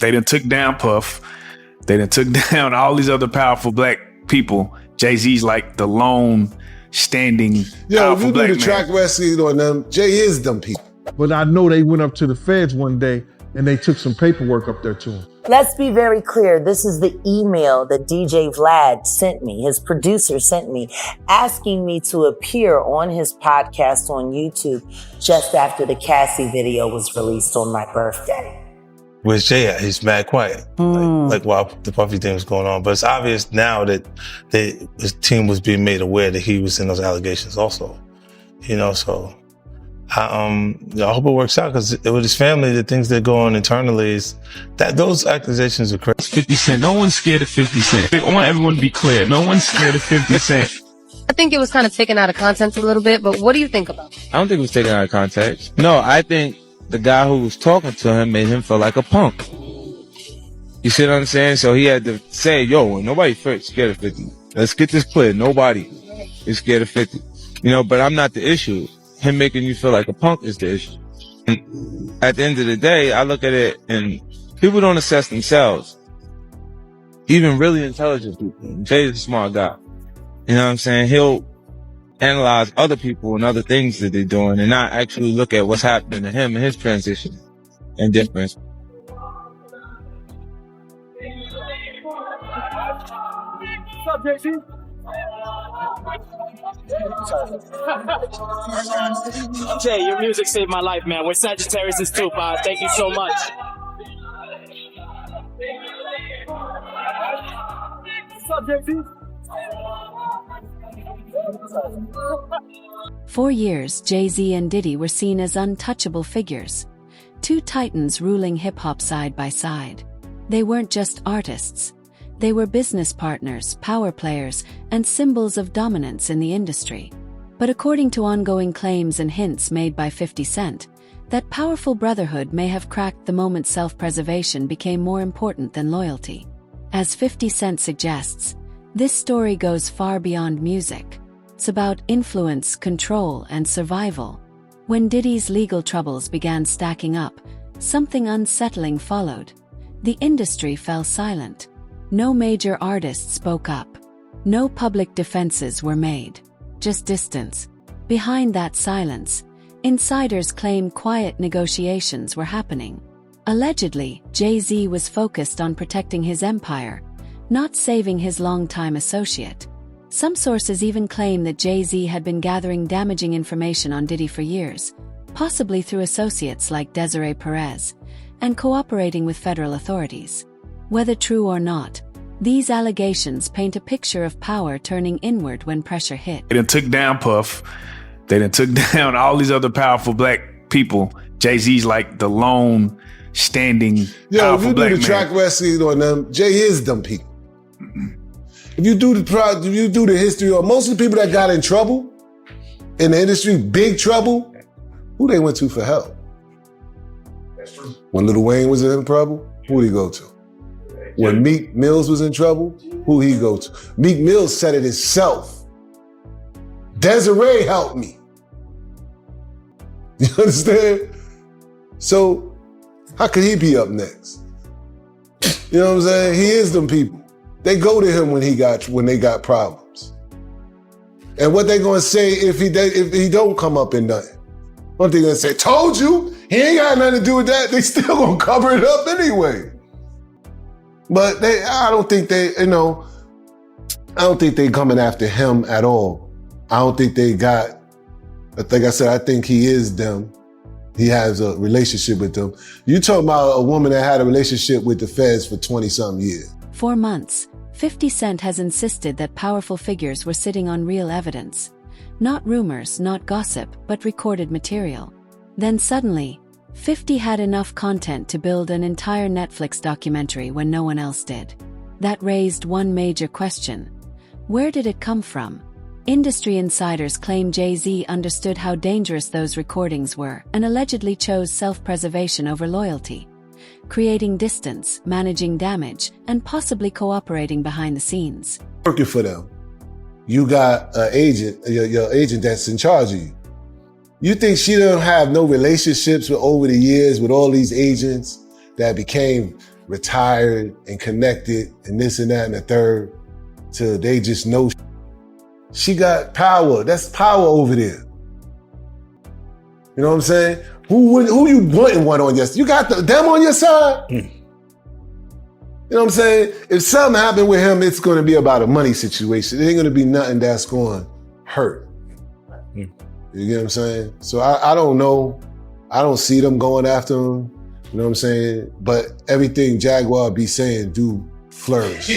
They done took down Puff. They done took down all these other powerful black people. Jay-Z's like the lone standing powerful black man. Yo, if you do the track wrestling on them, Jay is them people. But I know they went up to the feds one day and they took some paperwork up there to him. Let's be very clear. This is the email that DJ Vlad sent me, his producer sent me, asking me to appear on his podcast on YouTube just after the Cassie video was released on my birthday. Where's Jay at? He's mad quiet. Like while the Puffy thing was going on. But it's obvious now that his team was being made aware that he was in those allegations also. You know, so I hope it works out, because with his family, the things that go on internally is that those accusations are crazy. 50 Cent. No one's scared of 50 Cent. I want everyone to be clear. No one's scared of 50 Cent. I think it was kind of taken out of context a little bit, but what do you think about it? I don't think it was taken out of context. No, I think the guy who was talking to him made him feel like a punk. You see what I'm saying? So he had to say, yo, nobody scared of 50. Let's get this clear. Nobody is scared of 50. You know, but I'm not the issue. Him making you feel like a punk is the issue. And at the end of the day, I look at it and people don't assess themselves. Even really intelligent people. Jay's a smart guy. You know what I'm saying? He'll analyze other people and other things that they're doing and not actually look at what's happening to him and his transition and difference. What's up, Jay-Z? Jay, your music saved my life, man. We're Sagittarius too, Bob. Thank you so much. What's up, Jay-Z? 4 years, Jay-Z and Diddy were seen as untouchable figures. Two titans ruling hip-hop side by side. They weren't just artists. They were business partners, power players, and symbols of dominance in the industry. But according to ongoing claims and hints made by 50 Cent, that powerful brotherhood may have cracked the moment self-preservation became more important than loyalty. As 50 Cent suggests, this story goes far beyond music. It's about influence, control, and survival. When Diddy's legal troubles began stacking up, something unsettling followed. The industry fell silent. No major artists spoke up. No public defenses were made. Just distance. Behind that silence, insiders claim quiet negotiations were happening. Allegedly, Jay-Z was focused on protecting his empire, not saving his longtime associate. Some sources even claim that Jay-Z had been gathering damaging information on Diddy for years, possibly through associates like Desiree Perez, and cooperating with federal authorities. Whether true or not, these allegations paint a picture of power turning inward when pressure hit. They done took down Puff. They done took down all these other powerful black people. Jay-Z's like the lone standing powerful black man. Yo, if you do the track wrestling on them, Jay is them people. If you do the history of most of the people that got in trouble in the industry, big trouble, who they went to for help? That's true. When Lil Wayne was in trouble, who'd he go to? When Meek Mills was in trouble, who'd he go to? Meek Mills said it himself. Desiree helped me. You understand? So how could he be up next? You know what I'm saying? He is them people. They go to him when they got problems. And what they gonna say if he don't come up in nothing? What they gonna say? Told you, he ain't got nothing to do with that. They still gonna cover it up anyway. But I don't think they coming after him at all. I don't think they got, like I said, I think he is them. He has a relationship with them. You talking about a woman that had a relationship with the feds for 20-something years. 4 months, 50 Cent has insisted that powerful figures were sitting on real evidence. Not rumors, not gossip, but recorded material. Then suddenly, 50 had enough content to build an entire Netflix documentary when no one else did. That raised one major question. Where did it come from? Industry insiders claim Jay-Z understood how dangerous those recordings were and allegedly chose self-preservation over loyalty, creating distance, managing damage, and possibly cooperating behind the scenes. Working for them. You got an agent, your agent that's in charge of you. You think she don't have no relationships with over the years with all these agents that became retired and connected and this and that and the third to they just know she got power. That's power over there. You know what I'm saying? Who you wanting one on your side? You got them on your side? You know what I'm saying? If something happened with him, it's going to be about a money situation. It ain't going to be nothing that's going to hurt. You get what I'm saying? So I don't know. I don't see them going after him. You know what I'm saying? But everything Jaguar be saying do flourish.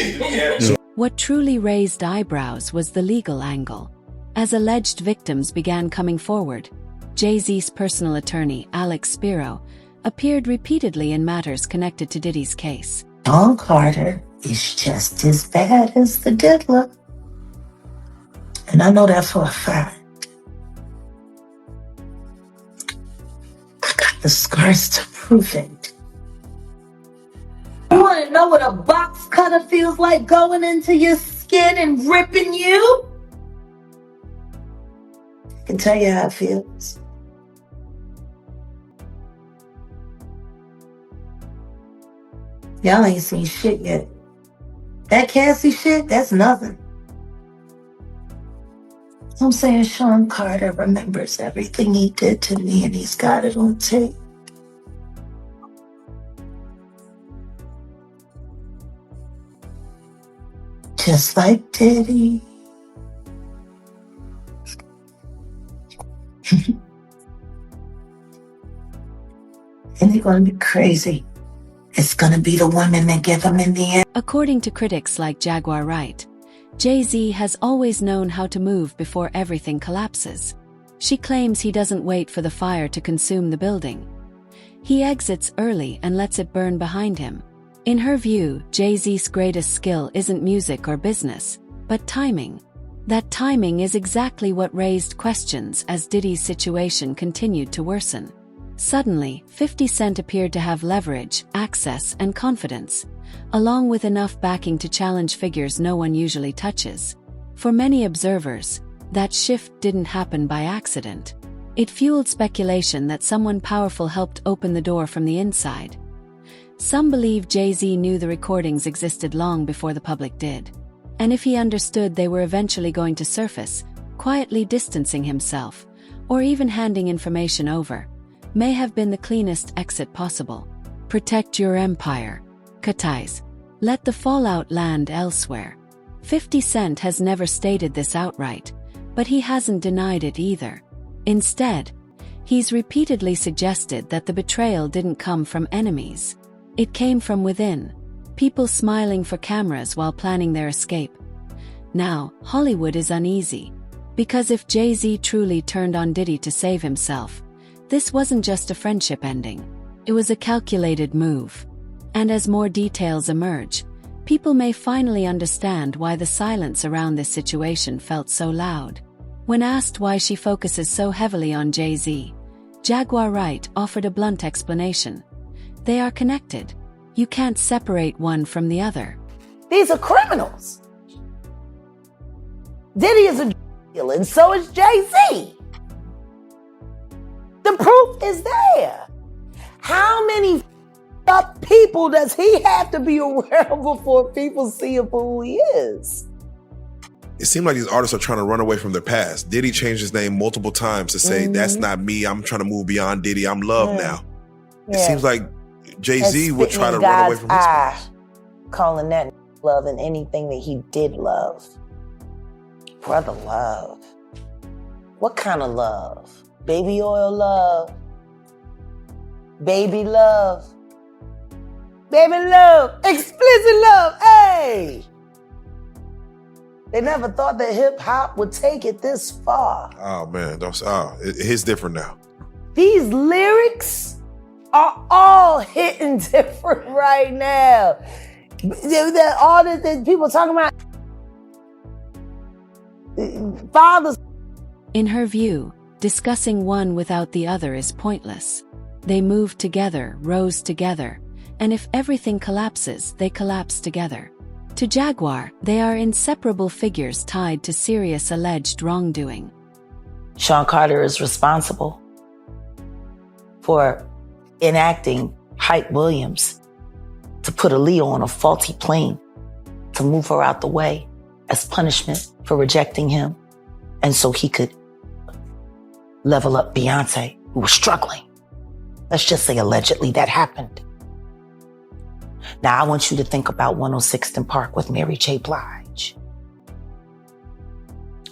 What truly raised eyebrows was the legal angle. As alleged victims began coming forward, Jay-Z's personal attorney, Alex Spiro, appeared repeatedly in matters connected to Diddy's case. Sean Carter is just as bad as the diddler. And I know that for a fact. I got the scars to prove it. You want to know what a box cutter feels like going into your skin and ripping you? I can tell you how it feels. Y'all ain't seen shit yet. That Cassie shit, that's nothing. I'm saying Sean Carter remembers everything he did to me and he's got it on tape. Just like Diddy. And they're gonna be crazy. It's gonna be the women that give him in the end. According to critics like Jaguar Wright, Jay-Z has always known how to move before everything collapses. She claims he doesn't wait for the fire to consume the building. He exits early and lets it burn behind him. In her view, Jay-Z's greatest skill isn't music or business, but timing. That timing is exactly what raised questions as Diddy's situation continued to worsen. Suddenly, 50 Cent appeared to have leverage, access, and confidence, along with enough backing to challenge figures no one usually touches. For many observers, that shift didn't happen by accident. It fueled speculation that someone powerful helped open the door from the inside. Some believe Jay-Z knew the recordings existed long before the public did. And if he understood they were eventually going to surface, quietly distancing himself, or even handing information over, may have been the cleanest exit possible. Protect your empire. Katais. Let the fallout land elsewhere. 50 Cent has never stated this outright, but he hasn't denied it either. Instead, he's repeatedly suggested that the betrayal didn't come from enemies. It came from within, people smiling for cameras while planning their escape. Now, Hollywood is uneasy, because if Jay-Z truly turned on Diddy to save himself, this wasn't just a friendship ending. It was a calculated move. And as more details emerge, people may finally understand why the silence around this situation felt so loud. When asked why she focuses so heavily on Jay-Z, Jaguar Wright offered a blunt explanation. They are connected. You can't separate one from the other. These are criminals. Diddy is a dealer, and so is Jay-Z. The proof is there. How many up people does he have to be around before people see him for who he is? It seemed like these artists are trying to run away from their past. Diddy changed his name multiple times to say, that's not me. I'm trying to move beyond Diddy. I'm Love now. It seems like Jay-Z would try to run away from his past. Calling that love and anything that he did love. Brother love. What kind of love? Baby oil love. Baby love. Baby love. Explicit love. Hey! They never thought that hip hop would take it this far. Oh man, it's different now. These lyrics are all hitting different right now. All the people talking about fathers. In her view, discussing one without the other is pointless. They move together, rose together, and if everything collapses, they collapse together. To Jaguar, they are inseparable figures tied to serious alleged wrongdoing. Sean Carter is responsible for enacting Hype Williams to put put Aaliyah on a faulty plane to move her out the way as punishment for rejecting him. And so he could level up Beyonce, who was struggling. Let's just say allegedly that happened. Now I want you to think about 106th and Park with Mary J. Blige.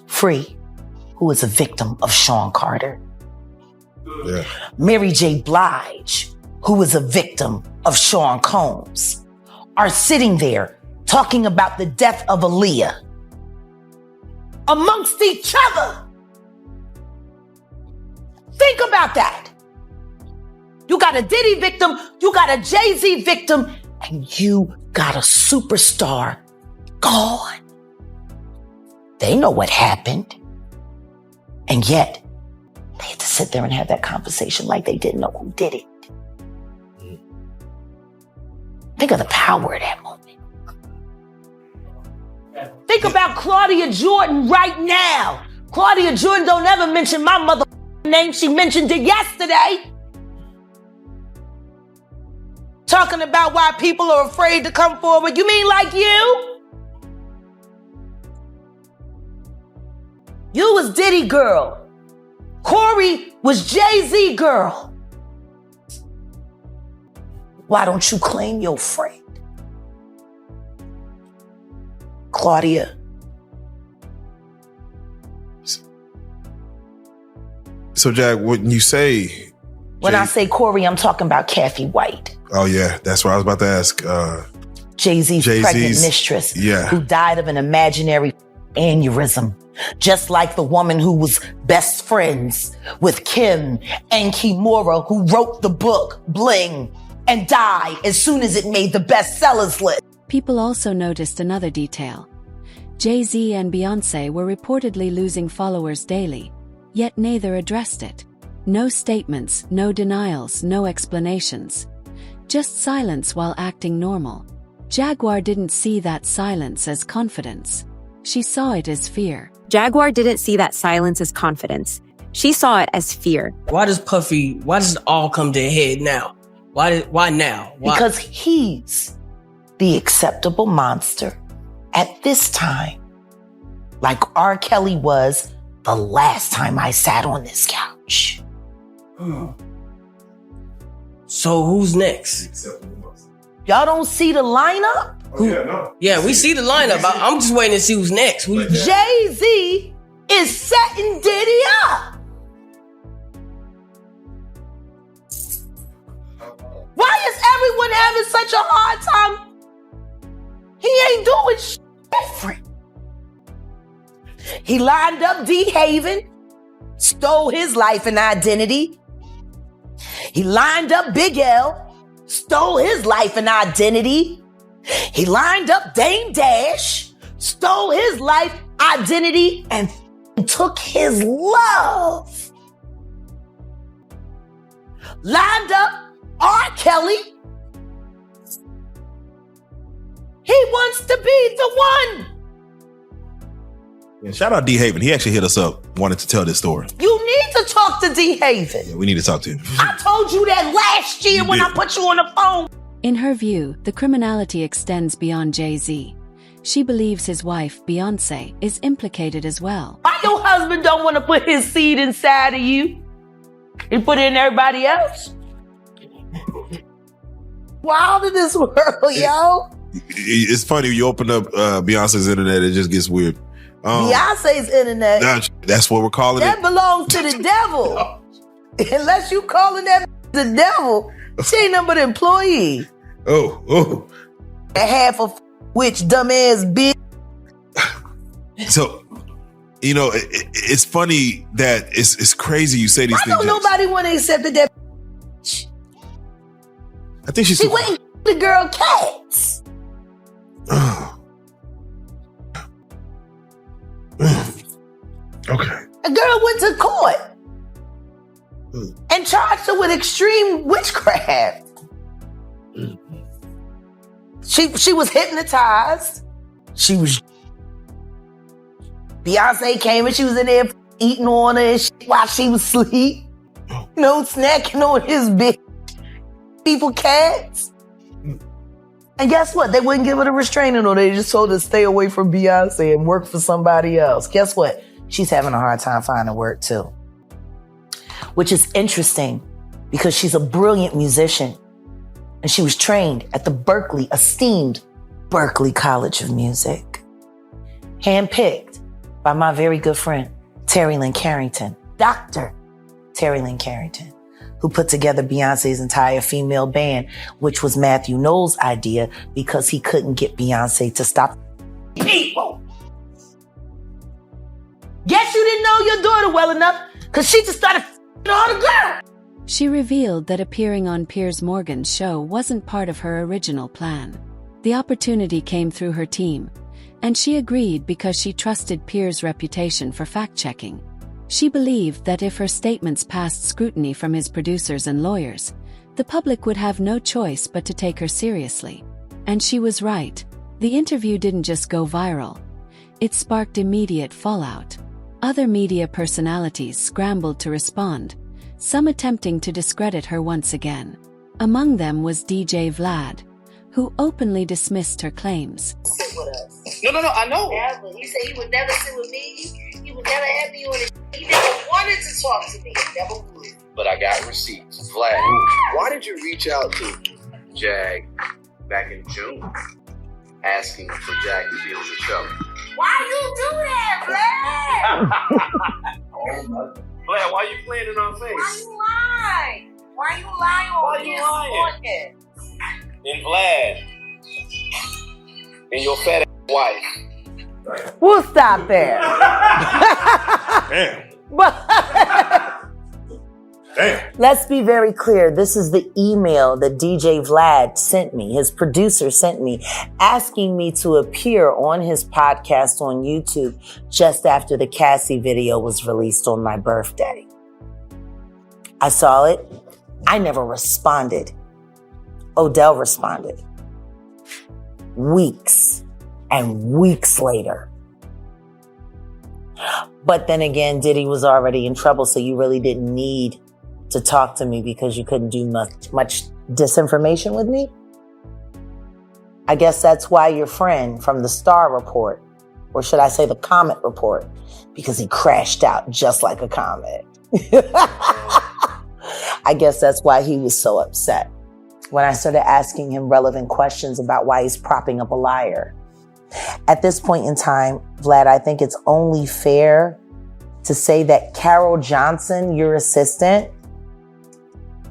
Free, who is a victim of Sean Carter. Yeah. Mary J. Blige, who is a victim of Sean Combs, are sitting there talking about the death of Aaliyah amongst each other. Think about that. You got a Diddy victim, you got a Jay-Z victim, and you got a superstar gone. They know what happened. And yet, they had to sit there and have that conversation like they didn't know who did it. Think of the power of that moment. Think about Claudia Jordan right now. Claudia Jordan don't ever mention my mother name. She mentioned it yesterday. Talking about why people are afraid to come forward. You mean like you? You was Diddy girl. Corey was Jay-Z girl. Why don't you claim your friend? Claudia. So, Jack, when you say... When I say Corey, I'm talking about Kathy White. Oh, yeah. That's what I was about to ask. Jay-Z's pregnant mistress, who died of an imaginary aneurysm. Just like the woman who was best friends with Kim and Kimura, who wrote the book Bling and died as soon as it made the bestsellers list. People also noticed another detail. Jay-Z and Beyonce were reportedly losing followers daily, yet neither addressed it. No statements, no denials, no explanations. Just silence while acting normal. Jaguar didn't see that silence as confidence. She saw it as fear. Jaguar didn't see that silence as confidence. She saw it as fear. Why does it all come to a head now? Why now? Why? Because he's the acceptable monster at this time. Like R. Kelly was the last time I sat on this couch. So who's next? Y'all don't see the lineup? Yeah, we see the lineup. I'm just waiting to see who's next. Jay-Z is setting Diddy up. Why is everyone having such a hard time? He ain't doing shit different. He lined up D. Haven, stole his life and identity. He lined up Big L, stole his life and identity. He lined up Dame Dash, stole his life, identity, and took his love. Lined up R. Kelly. He wants to be the one. Yeah, shout out D. Haven. He actually hit us up, wanted to tell this story. You need to talk to D. Haven. Yeah, we need to talk to him. I told you that last year when I put you on the phone. In her view, the criminality extends beyond Jay-Z. She believes his wife, Beyonce, is implicated as well. Why your husband don't want to put his seed inside of you and put it in everybody else? Wild in this world, yo. It's funny, you open up Beyonce's internet, it just gets weird. Beyonce's internet. That's what we're calling that it. That belongs to the devil. Unless you calling that the devil, she ain't nothing but an employee. Oh. And half of which dumbass bitch. So, you know, it's funny that it's crazy you say these things. Why don't nobody want to accept that? I think she went and the girl cats. Okay. A girl went to court and charged her with extreme witchcraft. She was hypnotized. Beyonce came and she was in there eating on her and shit while she was asleep. You know, snacking on his big people cats. And guess what? They wouldn't give her the restraining order. They just told her to stay away from Beyonce and work for somebody else. Guess what? She's having a hard time finding work too. Which is interesting because she's a brilliant musician. And she was trained at the esteemed Berklee College of Music. Handpicked by my very good friend, Terry Lynn Carrington, Dr. Terry Lynn Carrington, who put together Beyonce's entire female band, which was Matthew Knowles' idea because he couldn't get Beyonce to stop people. Guess you didn't know your daughter well enough because she just started all the girls. She revealed that appearing on Piers Morgan's show wasn't part of her original plan. The opportunity came through her team, and she agreed because she trusted Piers' reputation for fact-checking. She believed that if her statements passed scrutiny from his producers and lawyers, the public would have no choice but to take her seriously. And she was right. The interview didn't just go viral. It sparked immediate fallout. Other media personalities scrambled to respond, some attempting to discredit her once again. Among them was DJ Vlad, who openly dismissed her claims. Sit with us. No, I know. Never. He said he would never sit with me. He would never have me on it. He never wanted to talk to me. He never would. But I got receipts. Vlad, why did you reach out to Jag back in June asking for Jag to be on the show? Why you do that, Vlad? Vlad, why you playing in our face? Why you lying? Why you lying on his podcast? And Vlad, and your fat wife. We'll stop there. Damn. Damn. Let's be very clear. This is the email that DJ Vlad sent me, his producer sent me, asking me to appear on his podcast on YouTube just after the Cassie video was released on my birthday. I saw it. I never responded. Odell responded. Weeks and weeks later. But then again, Diddy was already in trouble, so you really didn't need to talk to me because you couldn't do much disinformation with me. I guess that's why your friend from the Star Report, or should I say the Comet Report, because he crashed out just like a comet. I guess that's why he was so upset when I started asking him relevant questions about why he's propping up a liar. At this point in time, Vlad, I think it's only fair to say that Carol Johnson, your assistant,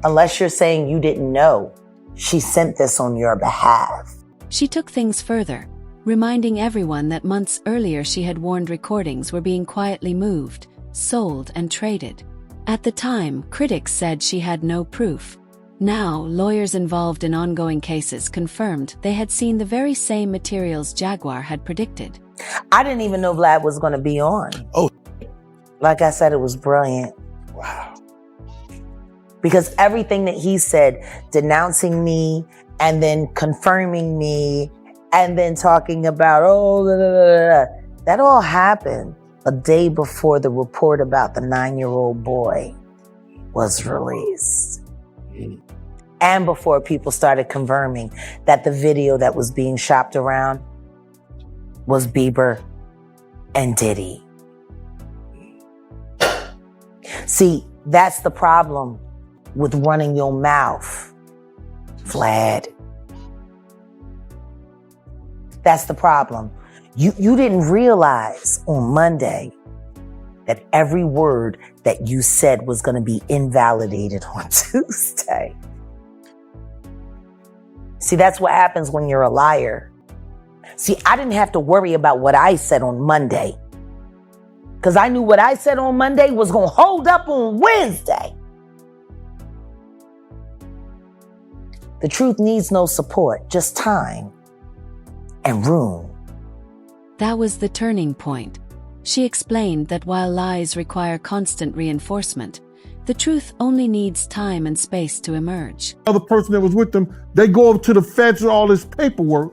unless you're saying you didn't know, she sent this on your behalf. She took things further, reminding everyone that months earlier she had warned recordings were being quietly moved, sold, and traded. At the time, critics said she had no proof. Now, lawyers involved in ongoing cases confirmed they had seen the very same materials Jaguar had predicted. I didn't even know Vlad was going to be on. Oh. Like I said, it was brilliant. Wow. Because everything that he said, denouncing me and then confirming me and then talking about, that all happened a day before the report about the 9-year-old boy was released. And before people started confirming that the video that was being shopped around was Bieber and Diddy. See, that's the problem with running your mouth, Vlad. That's the problem. You didn't realize on Monday that every word that you said was going to be invalidated on Tuesday. See, that's what happens when you're a liar. See, I didn't have to worry about what I said on Monday, because I knew what I said on Monday was going to hold up on Wednesday. The truth needs no support, just time and room. That was the turning point. She explained that while lies require constant reinforcement, the truth only needs time and space to emerge. The other person that was with them, they go up to the feds with all this paperwork.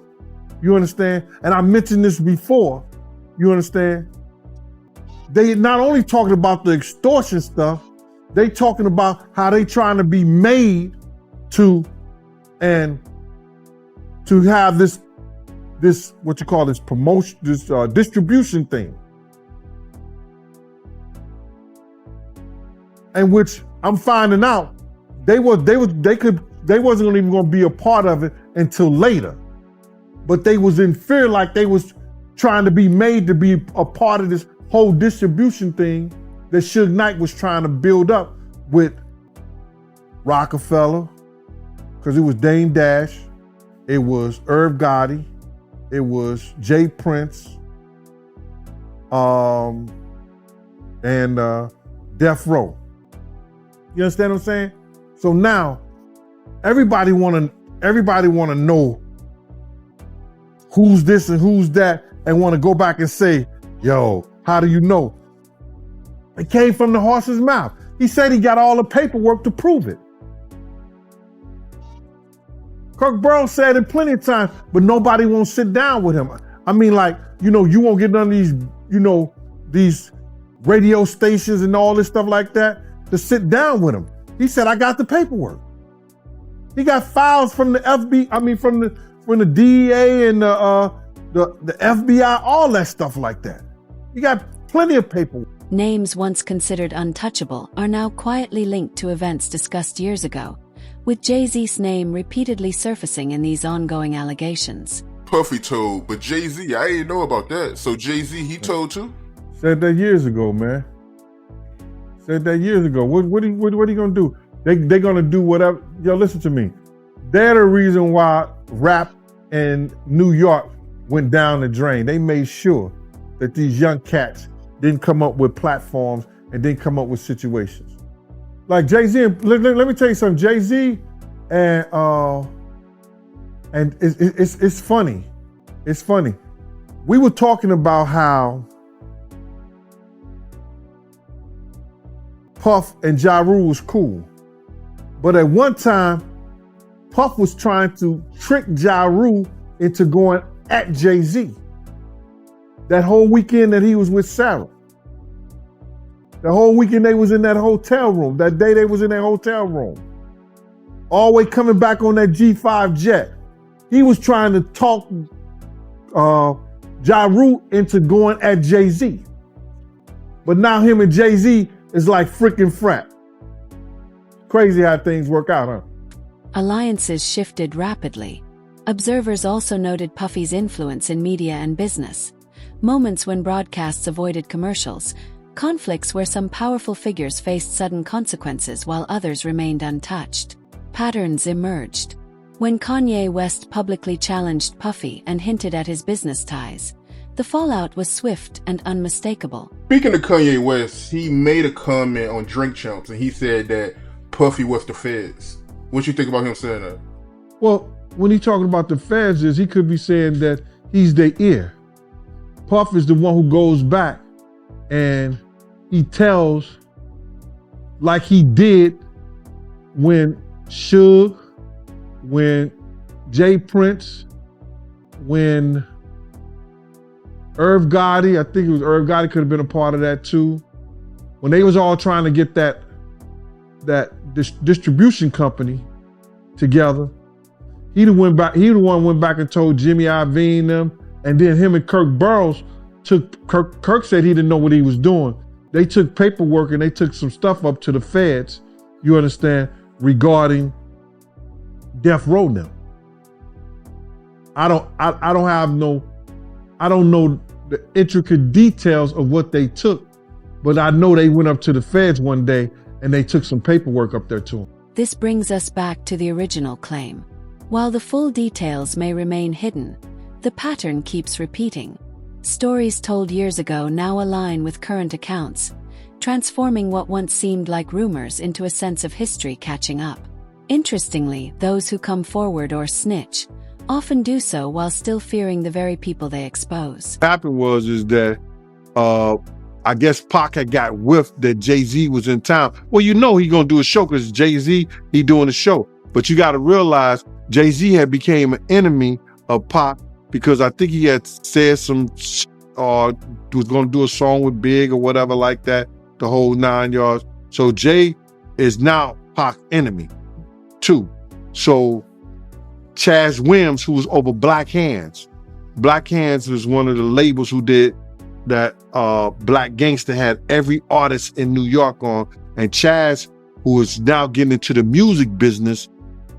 You understand? And I mentioned this before. You understand? They not only talking about the extortion stuff, they talking about how they trying to be made to to have this what you call this promotion, this distribution thing, and which I'm finding out they wasn't even going to be a part of it until later, but they was in fear, like they was trying to be made to be a part of this whole distribution thing that Suge Knight was trying to build up with Rockefeller, because it was Dame Dash, it was Irv Gotti, it was Jay Prince, and Death Row. You understand what I'm saying? So now everybody wanna know who's this and who's that, and wanna go back and say, yo, how do you know? It came from the horse's mouth. He said he got all the paperwork to prove it. Kirk Burrows said it plenty of times, but nobody won't sit down with him. I mean, like, you won't get none of these, these radio stations and all this stuff like that to sit down with him. He said, I got the paperwork. He got files from the from the DEA and the FBI, all that stuff like that. He got plenty of paperwork. Names once considered untouchable are now quietly linked to events discussed years ago, with Jay-Z's name repeatedly surfacing in these ongoing allegations. Puffy told, but Jay-Z, I didn't know about that. So Jay-Z, he told too? Said that years ago, man. Said that years ago. What are you gonna do? They're gonna do whatever. Yo, listen to me. They're the reason why rap in New York went down the drain. They made sure that these young cats didn't come up with platforms and didn't come up with situations. Like Jay-Z, let me tell you something. Jay-Z and it's funny. It's funny. We were talking about how Puff and Ja Rule was cool. But at one time, Puff was trying to trick Ja Rule into going at Jay-Z. That whole weekend that he was with Sarah. The whole weekend they was in that hotel room. That day they was in that hotel room. All the way coming back on that G5 jet. He was trying to talk Ja Rule into going at Jay-Z. But now him and Jay-Z is like freaking frat. Crazy how things work out, huh? Alliances shifted rapidly. Observers also noted Puffy's influence in media and business. Moments when broadcasts avoided commercials, conflicts where some powerful figures faced sudden consequences while others remained untouched. Patterns emerged. When Kanye West publicly challenged Puffy and hinted at his business ties, the fallout was swift and unmistakable. Speaking of Kanye West, he made a comment on Drink Champs and he said that Puffy was the feds. What you think about him saying that? Well, when he's talking about the feds, he could be saying that he's their ear. Puff is the one who goes back and he tells, like he did when Suge, when Jay Prince, when Irv Gotti, I think it was Irv Gotti could have been a part of that too. When they was all trying to get that distribution company together, he the one went back and told Jimmy Iovine them, and then him and Kirk Burrows Kirk said he didn't know what he was doing. They took paperwork and they took some stuff up to the feds, you understand, regarding Death Row now. I don't know the intricate details of what they took, but I know they went up to the feds one day and they took some paperwork up there to them. This brings us back to the original claim. While the full details may remain hidden, the pattern keeps repeating. Stories told years ago now align with current accounts, transforming what once seemed like rumors into a sense of history catching up. Interestingly, those who come forward or snitch often do so while still fearing the very people they expose. What happened is that I guess Pac had got whiffed that Jay-Z was in town. Well, you know he gonna do a show because Jay-Z, he doing a show. But you gotta realize Jay-Z had became an enemy of Pac because I think he had said some was gonna do a song with Big or whatever like that, the whole 9 yards. So Jay is now Pac's enemy too. So Chaz Williams, who was over Black Hands. Black Hands was one of the labels who did that. Black Gangster had every artist in New York on, and Chaz, who is now getting into the music business,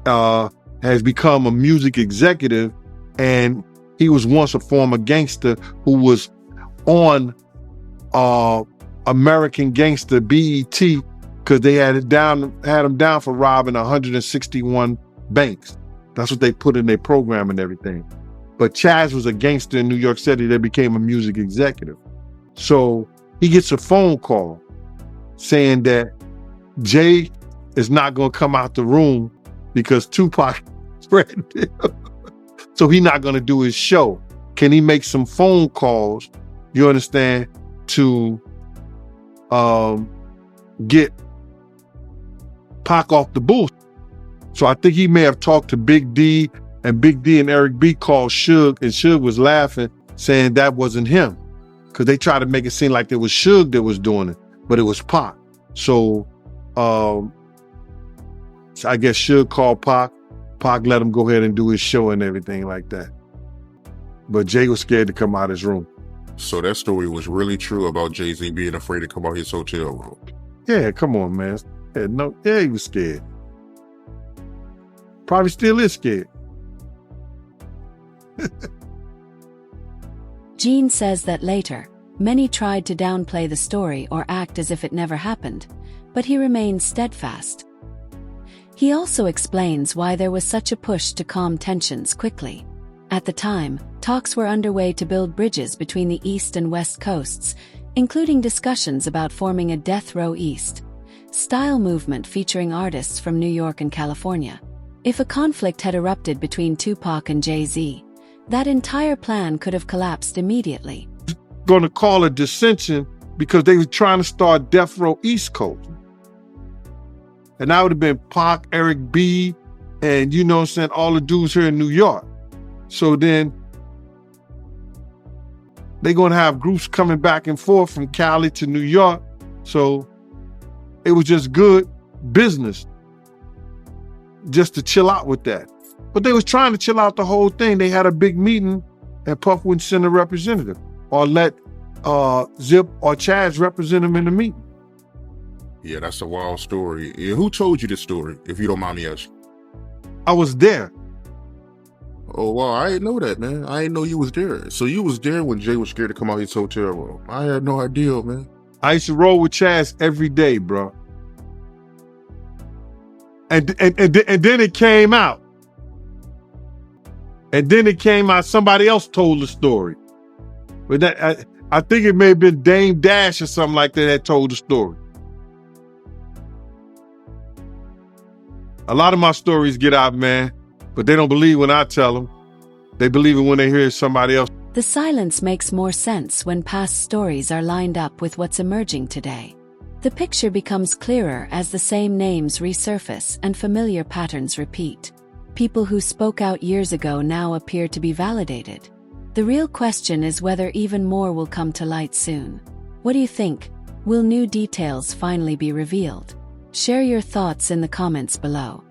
has become a music executive, and he was once a former gangster who was on American Gangster BET because they had him down for robbing 161 banks. That's what they put in their program and everything. But Chaz was a gangster in New York City that became a music executive. So he gets a phone call saying that Jay is not going to come out the room because Tupac threatened him. So he's not going to do his show. Can he make some phone calls, you understand, to get Pac off the booth? So I think he may have talked to Big D, and Big D and Eric B called Suge, and Suge was laughing, saying that wasn't him. Because they tried to make it seem like it was Suge that was doing it, but it was Pac. So I guess Suge called Pac. Pac let him go ahead and do his show and everything like that. But Jay was scared to come out his room. So that story was really true about Jay-Z being afraid to come out his hotel room. Yeah, come on, man. Yeah, he was scared. Probably still is scared. Gene says that later, many tried to downplay the story or act as if it never happened, but he remained steadfast. He also explains why there was such a push to calm tensions quickly. At the time, talks were underway to build bridges between the East and West coasts, including discussions about forming a Death Row East style movement featuring artists from New York and California. If a conflict had erupted between Tupac and Jay-Z, that entire plan could have collapsed immediately. Going to call a dissension because they were trying to start Death Row East Coast. And that would have been Pac, Eric B, and you know what I'm saying, all the dudes here in New York. So then they're going to have groups coming back and forth from Cali to New York. So it was just good business just to chill out with that. But they was trying to chill out the whole thing. They had a big meeting and Puff wouldn't send a representative or let Zip or Chaz represent him in the meeting. Yeah, that's a wild story. Yeah, who told you this story, if you don't mind me asking? I was there. Oh, wow, I didn't know that, man. I didn't know you was there. So you was there when Jay was scared to come out his hotel room. I had no idea, man. I used to roll with Chaz every day, bro. And then it came out. And then it came out, somebody else told the story. But that I think it may have been Dame Dash or something like that told the story. A lot of my stories get out, man, but they don't believe when I tell them. They believe it when they hear somebody else. The silence makes more sense when past stories are lined up with what's emerging today. The picture becomes clearer as the same names resurface and familiar patterns repeat. People who spoke out years ago now appear to be validated. The real question is whether even more will come to light soon. What do you think? Will new details finally be revealed? Share your thoughts in the comments below.